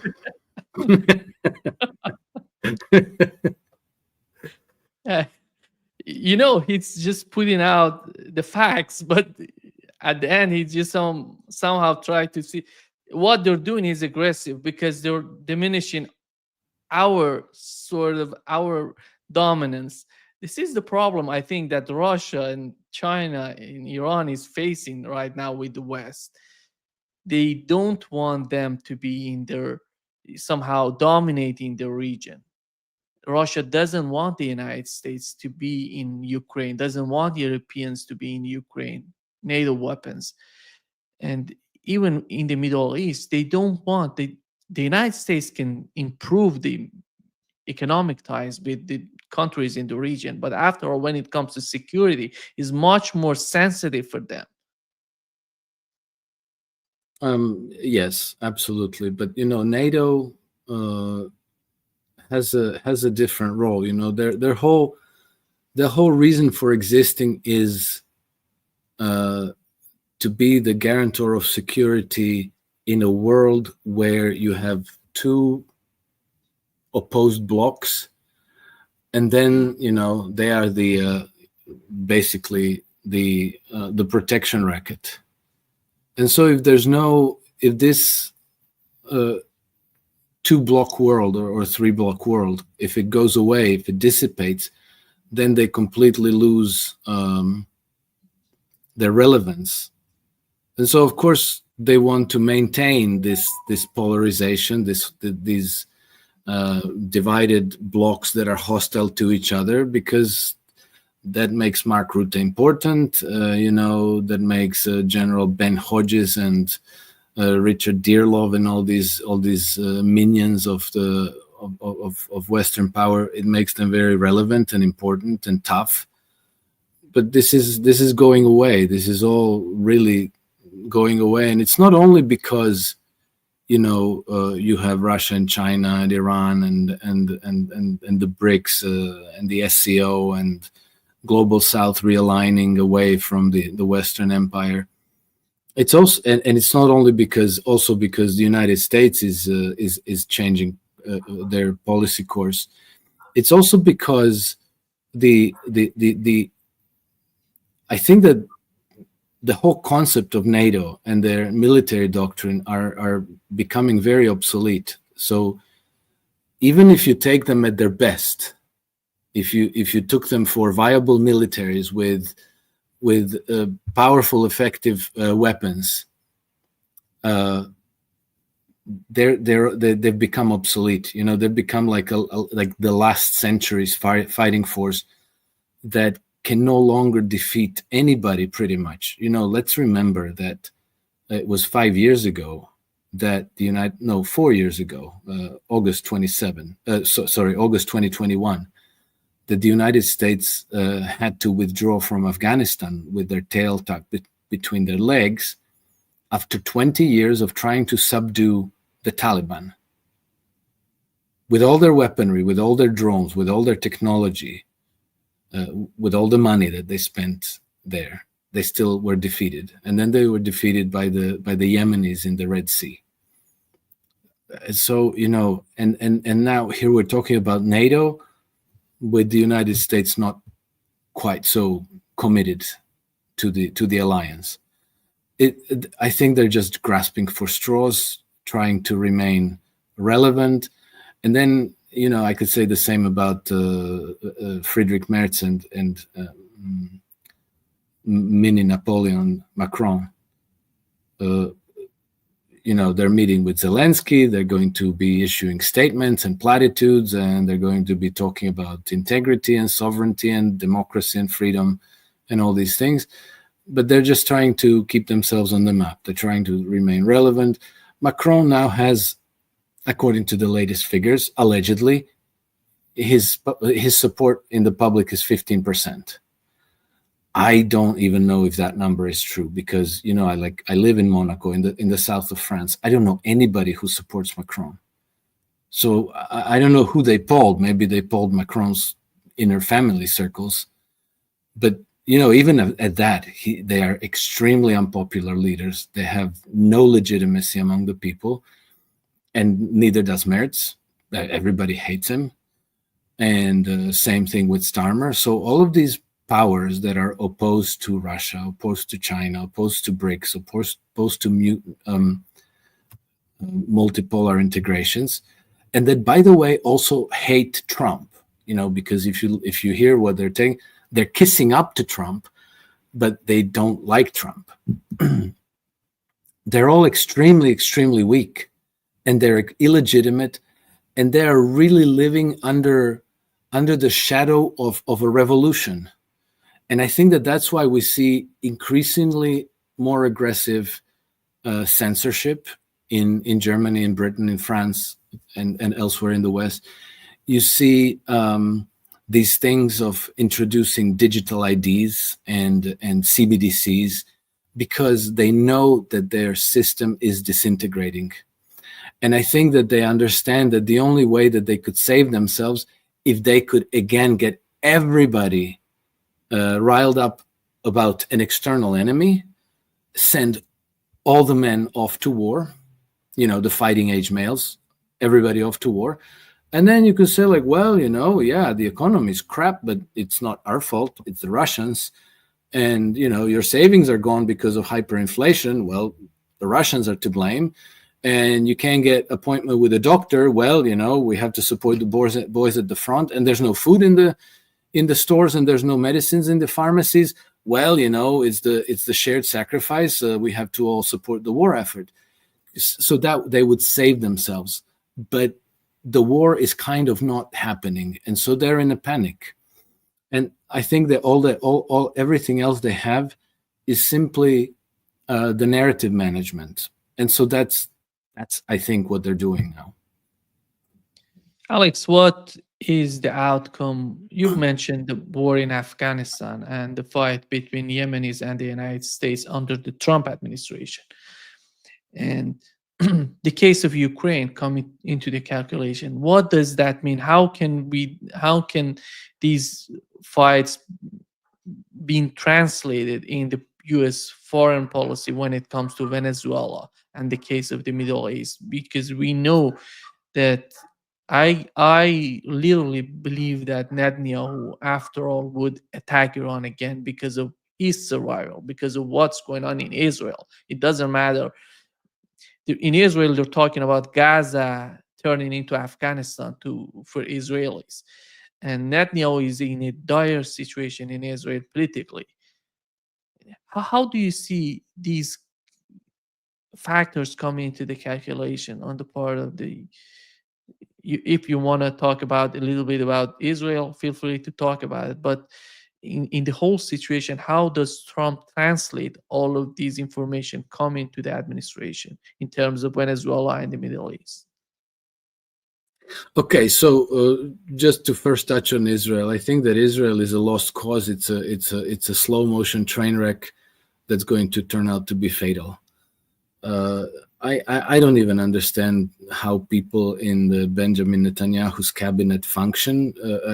He's just putting out the facts, but at the end, he just somehow tried to see what they're doing is aggressive because they're diminishing our dominance. This is the problem, I think, that Russia and China and Iran is facing right now with the West. They don't want them to be somehow dominating the region. Russia doesn't want the United States to be in Ukraine, doesn't want Europeans to be in Ukraine, NATO weapons. And even in the Middle East, they don't want, the United States can improve the economic ties with the countries in the region. But after all, when it comes to security, is much more sensitive for them. Yes, absolutely. But, NATO has a different role. Their whole reason for existing is to be the guarantor of security in a world where you have two opposed blocks, and then they are basically the protection racket. And so if this two-block world or three-block world, if it goes away, if it dissipates, then they completely lose their relevance. And so, of course, they want to maintain this polarization, these divided blocks that are hostile to each other, because that makes Mark Rutte important. That makes General Ben Hodges and Richard Dearlove and all these minions of Western power. It makes them very relevant and important and tough. But this is going away. This is all really going away, and it's not only because you have Russia and China and Iran and the BRICS and the SCO and Global South realigning away from the Western Empire. It's also and it's not only because the United States is changing their policy course. It's also because I think that the whole concept of NATO and their military doctrine are becoming very obsolete. So even if you take them at their best, if you took them for viable militaries with powerful, effective weapons, they've become obsolete. They've become like the last century's fighting force that can no longer defeat anybody, pretty much. Let's remember that it was 5 years ago that 4 years ago, August 2021, that the United States had to withdraw from Afghanistan with their tail tucked between their legs after 20 years of trying to subdue the Taliban. With all their weaponry, with all their drones, with all their technology, with all the money that they spent there, they still were defeated. And then they were defeated by the Yemenis in the Red Sea. So, and now here we're talking about NATO, with the United States not quite so committed to the alliance. I think they're just grasping for straws, trying to remain relevant. And then, I could say the same about Friedrich Merz and mini Napoleon Macron. They're meeting with Zelensky. They're going to be issuing statements and platitudes, and they're going to be talking about integrity and sovereignty and democracy and freedom and all these things. But they're just trying to keep themselves on the map. They're trying to remain relevant. Macron now has, according to the latest figures, allegedly, his support in the public is 15%. I don't even know if that number is true, because I live in Monaco, in the south of France. I don't know anybody who supports Macron. So I don't know who they polled. Maybe they polled Macron's inner family circles. But even at that, they are extremely unpopular leaders. They have no legitimacy among the people, and neither does Merz. Everybody hates him. And same thing with Starmer. So all of these powers that are opposed to Russia, opposed to China, opposed to BRICS, opposed to multipolar integrations, and that, by the way, also hate Trump. Because if you hear what they're saying, they're kissing up to Trump, but they don't like Trump. They're all extremely, extremely weak, and they're illegitimate, and they are really living under the shadow of a revolution. And I think that that's why we see increasingly more aggressive censorship in Germany, in Britain, in France, and elsewhere in the West. You see these things of introducing digital IDs and CBDCs, because they know that their system is disintegrating. And I think that they understand that the only way that they could save themselves, if they could again get everybody riled up about an external enemy, send all the men off to war, the fighting age males, everybody off to war. And then you could say, the economy is crap, but it's not our fault, it's the Russians. And, your savings are gone because of hyperinflation. Well, the Russians are to blame. And you can't get appointment with a doctor. Well, we have to support the boys at the front, and there's no food in the stores, and there's no medicines in the pharmacies. well, it's the shared sacrifice. We have to all support the war effort, so that they would save themselves. But the war is kind of not happening, and so they're in a panic. And I think that everything else they have is simply the narrative management, and so that's I think what they're doing now. Alex, what is the outcome? You've mentioned the war in Afghanistan and the fight between Yemenis and the United States under the Trump administration. And the case of Ukraine coming into the calculation. What does that mean? How can these fights being translated in the US foreign policy when it comes to Venezuela and the case of the Middle East? Because we know that I literally believe that Netanyahu, after all, would attack Iran again because of his survival, because of what's going on in Israel. It doesn't matter. In Israel, they're talking about Gaza turning into Afghanistan for Israelis. And Netanyahu is in a dire situation in Israel politically. How do you see these factors coming into the calculation on the part of if you want to talk about a little bit about Israel, feel free to talk about it. But in the whole situation, how does Trump translate all of these information coming to the administration in terms of Venezuela and the Middle East? Okay, so just to first touch on Israel, I think that Israel is a lost cause. It's a slow motion train wreck that's going to turn out to be fatal. I don't even understand how people in the Benjamin Netanyahu's cabinet function.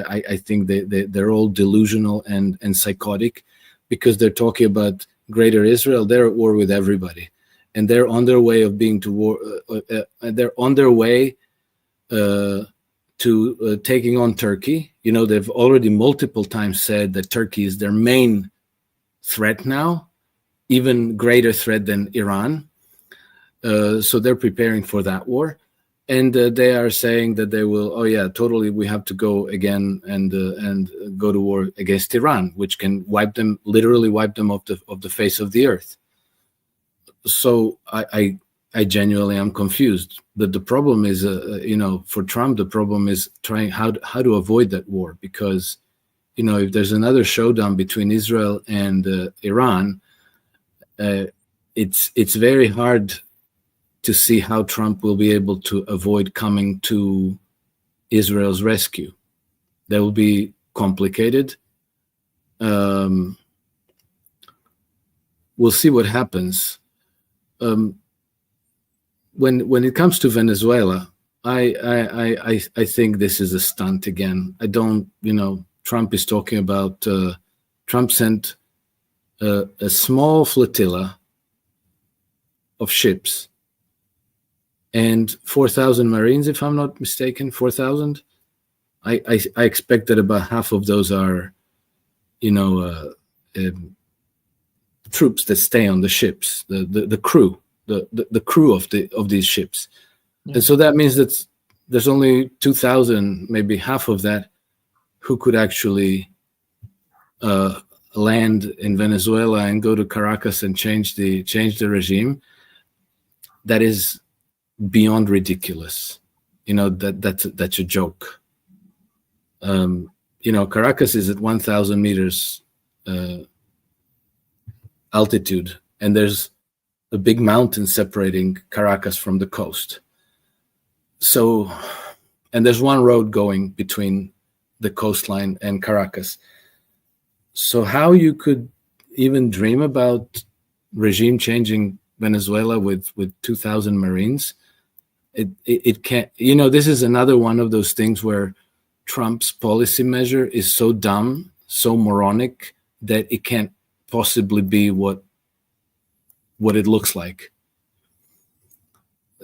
I think they're all delusional and psychotic, because they're talking about greater Israel. They're at war with everybody, and they're on their way of being to war. They're on their way to taking on Turkey. They've already multiple times said that Turkey is their main threat now, even greater threat than Iran. So they're preparing for that war, and they are saying that they will. Oh yeah, totally. We have to go again and go to war against Iran, which can literally wipe them off the face of the earth. So I genuinely am confused. But the problem is, for Trump, the problem is trying how to avoid that war, because if there's another showdown between Israel and Iran, it's very hard to see how Trump will be able to avoid coming to Israel's rescue. That will be complicated. We'll see what happens. When it comes to Venezuela, I think this is a stunt again. I don't, Trump is talking about. Trump sent a small flotilla of ships and 4,000 Marines, if I'm not mistaken, 4,000. I expect that about half of those are, troops that stay on the ships, the crew, the crew of these ships. Yeah. And so that means that there's only 2,000, maybe half of that, who could actually land in Venezuela and go to Caracas and change the regime. That is beyond ridiculous. That's a joke. Caracas is at 1,000 meters altitude, and there's a big mountain separating Caracas from the coast. So, and there's one road going between the coastline and Caracas. So how you could even dream about regime changing Venezuela with 2,000 Marines? It can't. This is another one of those things where Trump's policy measure is so dumb, so moronic, that it can't possibly be what it looks like.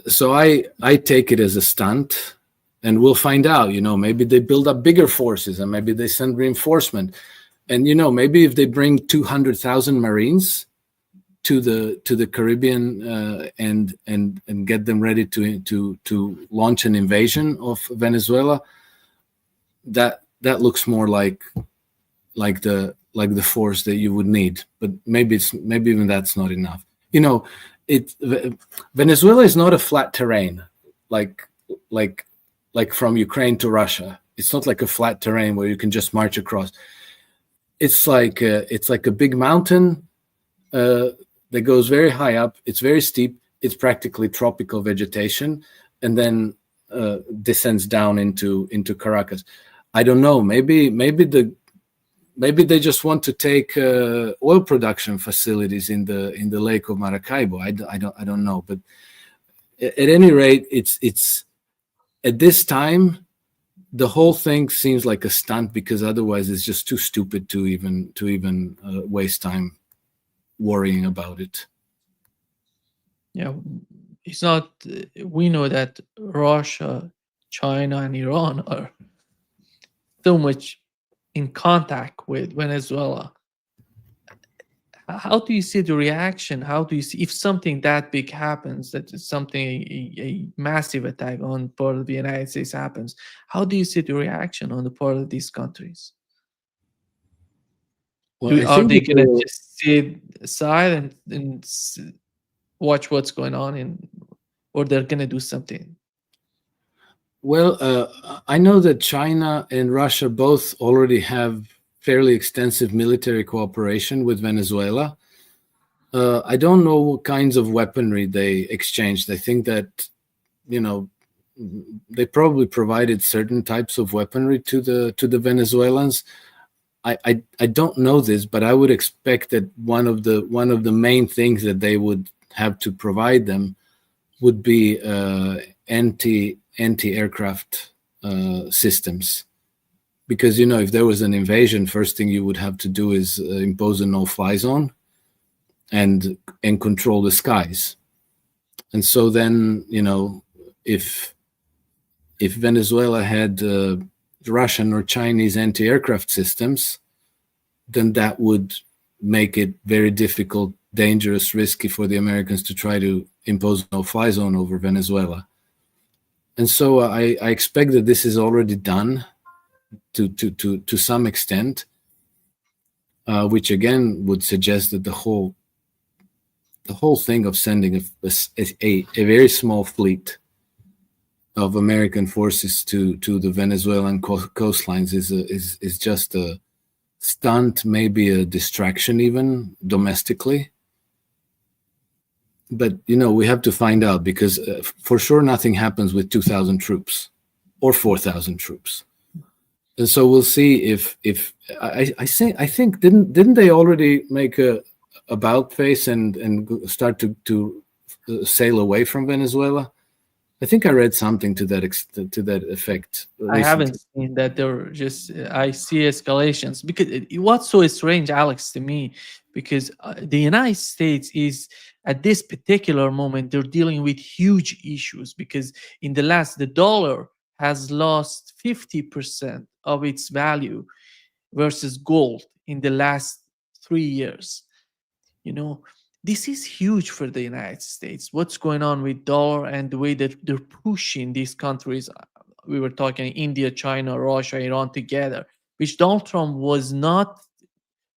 So I take it as a stunt, and we'll find out. Maybe they build up bigger forces, and maybe they send reinforcement, and maybe if they bring 200,000 Marines to the Caribbean and get them ready to launch an invasion of Venezuela, that looks more like the like the force that you would need. But maybe even that's not enough. Venezuela is not a flat terrain like from Ukraine to Russia. It's not like a flat terrain where you can just march across. It's like a big mountain that goes very high up. It's very steep. It's practically tropical vegetation, and then descends down into Caracas. I don't know. Maybe they just want to take oil production facilities in the Lake of Maracaibo. I don't know. But at any rate, it's at this time, the whole thing seems like a stunt, because otherwise it's just too stupid to even waste time worrying about it. Yeah, it's not. We know that Russia, China, and Iran are so much in contact with Venezuela. How do you see the reaction? How do you see if something that big happens, that is something a massive attack on part of the United States happens? How do you see the reaction on the part of these countries? Well, Are they going to just sit aside and watch what's going on, or they're going to do something? Well, I know that China and Russia both already have fairly extensive military cooperation with Venezuela. I don't know what kinds of weaponry they exchanged. I think that, they probably provided certain types of weaponry to the Venezuelans. I don't know this, but I would expect that one of the main things that they would have to provide them would be anti-aircraft systems. Because, if there was an invasion, first thing you would have to do is impose a no-fly zone and control the skies. And so then, if Venezuela had Russian or Chinese anti-aircraft systems, then that would make it very difficult, dangerous, risky for the Americans to try to impose a no-fly zone over Venezuela. And so I expect that this is already done to some extent, which again would suggest that the whole thing of sending a very small fleet of American forces to the Venezuelan coastlines is just a stunt, maybe a distraction even domestically. But we have to find out, because for sure nothing happens with 2,000 troops or 4,000 troops. And so we'll see if I think didn't they already make a about face and start to sail away from Venezuela? I think I read something to that effect recently. I haven't seen that. I see escalations, because what's so strange, Alex, to me, because the United States is at this particular moment, they're dealing with huge issues, because the dollar has lost 50% of its value versus gold in the last 3 years. This is huge for the United States. What's going on with dollar and the way that they're pushing these countries? We were talking India, China, Russia, Iran together, which Donald Trump was not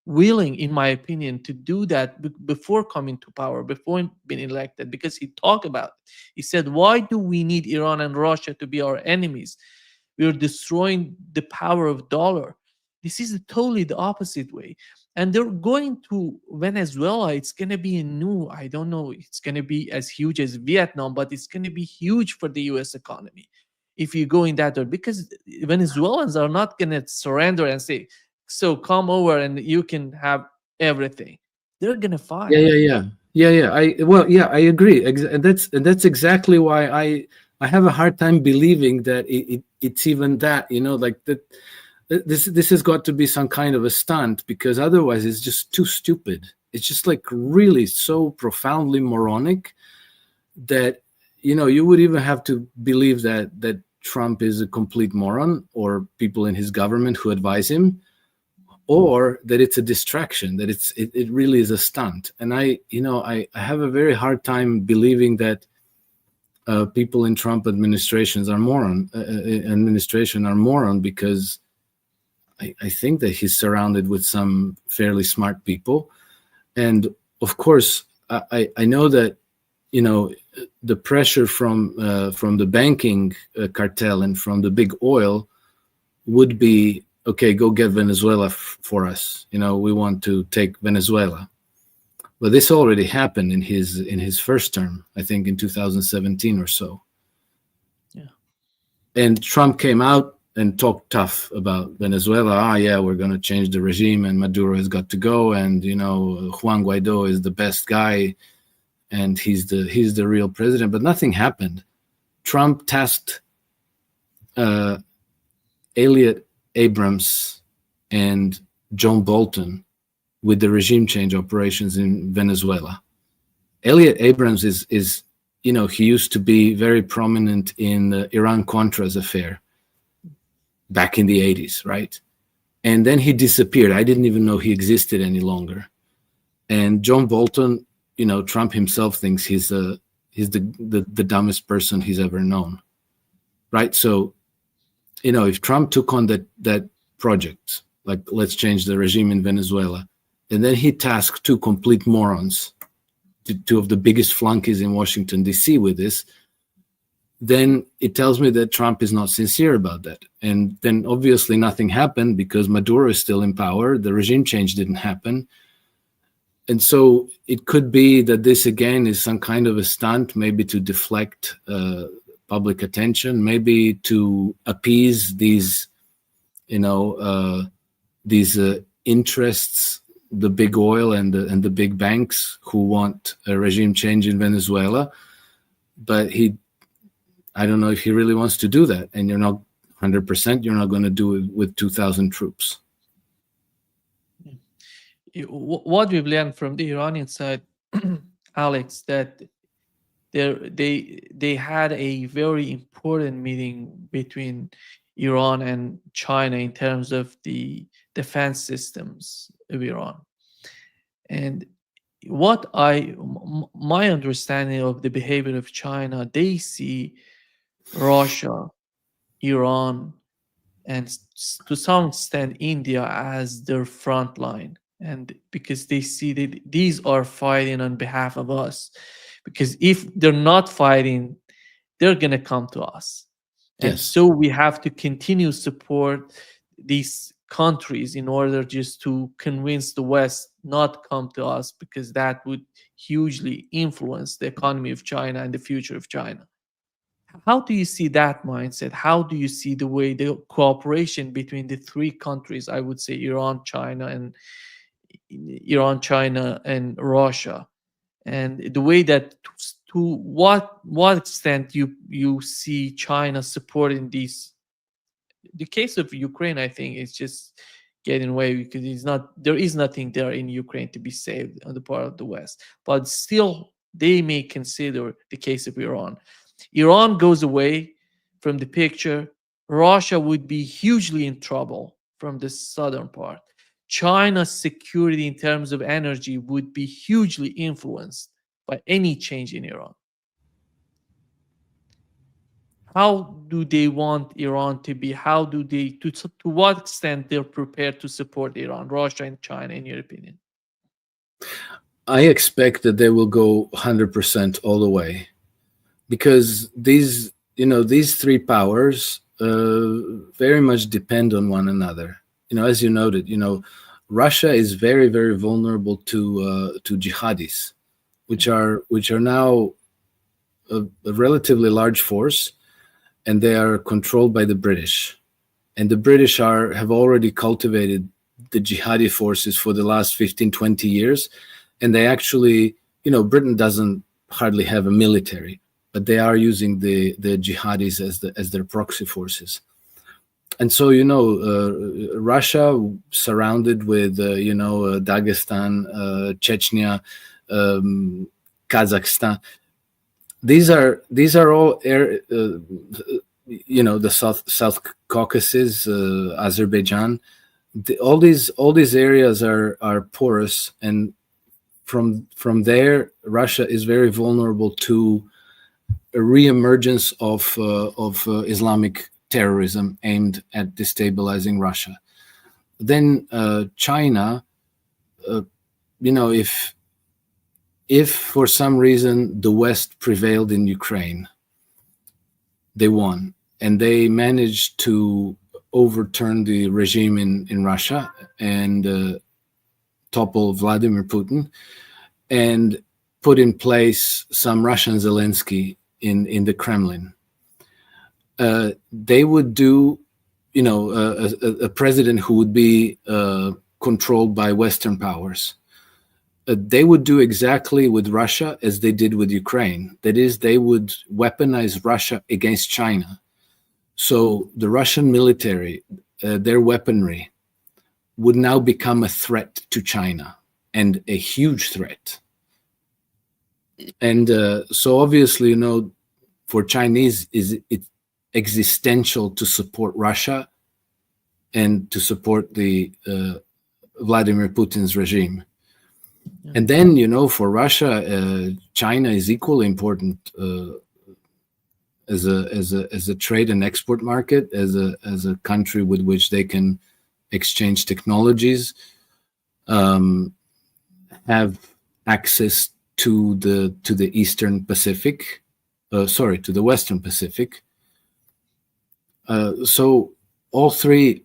willing, in my opinion, to do that before coming to power, before being elected, because he talked about it. He said, why do we need Iran and Russia to be our enemies? We're destroying the power of dollar. This is totally the opposite way. And they're going to Venezuela. It's going to be I don't know, it's going to be as huge as Vietnam, but it's going to be huge for the US economy if you go in that way, because Venezuelans are not going to surrender and say, so come over and you can have everything. They're going to fight. Yeah. I agree. And that's exactly why I have a hard time believing that it's even that, like that. This has got to be some kind of a stunt, because otherwise it's just too stupid. It's just like really so profoundly moronic that you would even have to believe that Trump is a complete moron, or people in his government who advise him, or that it's a distraction, that it really is a stunt. And I have a very hard time believing that people in Trump administration are moron, because I think that he's surrounded with some fairly smart people. And of course, I know that, the pressure from the banking cartel and from the big oil would be, okay, go get Venezuela for us. We want to take Venezuela. But this already happened in his first term, I think in 2017 or so. Yeah. And Trump came out and talked tough about Venezuela. Yeah, we're going to change the regime, and Maduro has got to go, and Juan Guaido is the best guy, and he's the real president. But nothing happened. Trump tasked Elliot Abrams and John Bolton with the regime change operations in Venezuela. Elliot Abrams is he used to be very prominent in the Iran-Contras affair back in the 80s, right? And then he disappeared. I didn't even know he existed any longer. And John Bolton, Trump himself thinks he's the dumbest person he's ever known, right? So, if Trump took on that project, like let's change the regime in Venezuela, and then he tasked two complete morons, two of the biggest flunkies in Washington, D.C. with this, then it tells me that Trump is not sincere about that. And then obviously nothing happened because Maduro is still in power. The regime change didn't happen. And so it could be that this again is some kind of a stunt, maybe to deflect public attention, maybe to appease these interests, the big oil and the big banks who want a regime change in Venezuela. But I don't know if he really wants to do that. And you're not 100%, you're not going to do it with 2,000 troops. What we've learned from the Iranian side, Alex, that they had a very important meeting between Iran and China in terms of the defense systems of Iran. And my understanding of the behavior of China, they see Russia, Iran, and to some extent India as their front line. And because they see that these are fighting on behalf of us, because if they're not fighting, they're going to come to us. And Yes. so we have to continue support these countries in order just to convince the West not come to us, because that would hugely influence the economy of China and the future of China. How do you see that mindset? How do you see the way the cooperation between the three countries, I would say Iran, China, and Russia, and the way that to what extent you see China supporting these? The case of Ukraine, I think, is just getting away because there is nothing there in Ukraine to be saved on the part of the West. But still, they may consider the case of Iran. Iran goes away from the picture, Russia would be hugely in trouble from the southern part. China's security in terms of energy would be hugely influenced by any change in Iran. How do they want Iran to be? How do they, to what extent they're prepared to support Iran, Russia and China, in your opinion? I expect that they will go 100% all the way, because these three powers very much depend on one another. As you noted, Russia is very, very vulnerable to jihadis, which are now a relatively large force, and they are controlled by the British. And the British have already cultivated the jihadi forces for the last 15, 20 years. And they actually, Britain doesn't hardly have a military, but they are using the jihadis as their proxy forces. And so, Russia surrounded with, Dagestan, Chechnya, Kazakhstan. These are all the South Caucasus, Azerbaijan. All these areas are porous, and from there, Russia is very vulnerable to a reemergence of Islamic terrorism aimed at destabilizing Russia. then China, if for some reason the West prevailed in Ukraine, they won, and they managed to overturn the regime in Russia and topple Vladimir Putin, and put in place some Russian Zelensky in the Kremlin. They would do, a president who would be controlled by Western powers. They would do exactly with Russia as they did with Ukraine. That is, they would weaponize Russia against China. So the Russian military, their weaponry, would now become a threat to China, and a huge threat. And so obviously, for Chinese, it's existential to support Russia and to support the Vladimir Putin's regime. Yeah. And then, for Russia, China is equally important as a trade and export market, as a country with which they can exchange technologies, have access to the Eastern Pacific, to the Western Pacific. So all three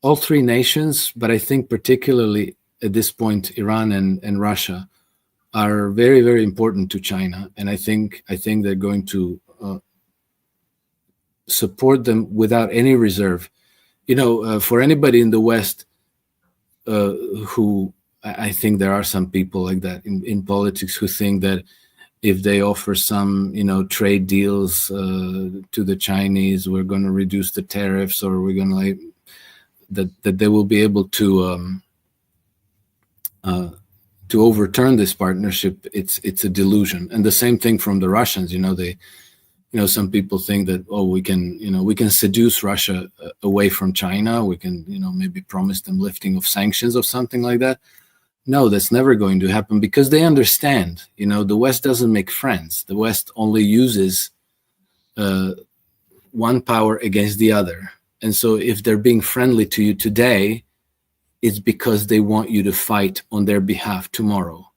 nations, but I think particularly at this point, Iran and Russia, are very, very important to China, and I think they're going to support them without any reserve. For anybody in the West who, I think there are some people like that in politics who think that if they offer some, trade deals to the Chinese, we're going to reduce the tariffs, or we're going to that they will be able to overturn this partnership. It's a delusion. And the same thing from the Russians. Some people think that, we can seduce Russia away from China. We can, maybe promise them lifting of sanctions or something like that. No, that's never going to happen, because they understand, the West doesn't make friends. The West only uses one power against the other. And so if they're being friendly to you today, it's because they want you to fight on their behalf tomorrow.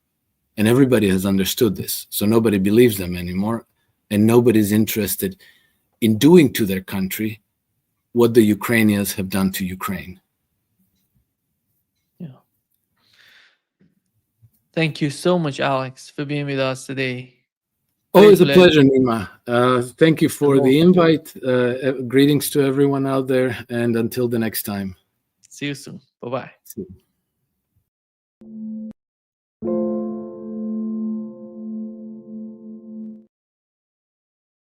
And everybody has understood this. So nobody believes them anymore. And nobody's interested in doing to their country what the Ukrainians have done to Ukraine. Yeah. Thank you so much, Alex, for being with us today. Always a pleasure, Nima. Thank you for the invite. Greetings to everyone out there, and until the next time. See you soon. Bye-bye. See you.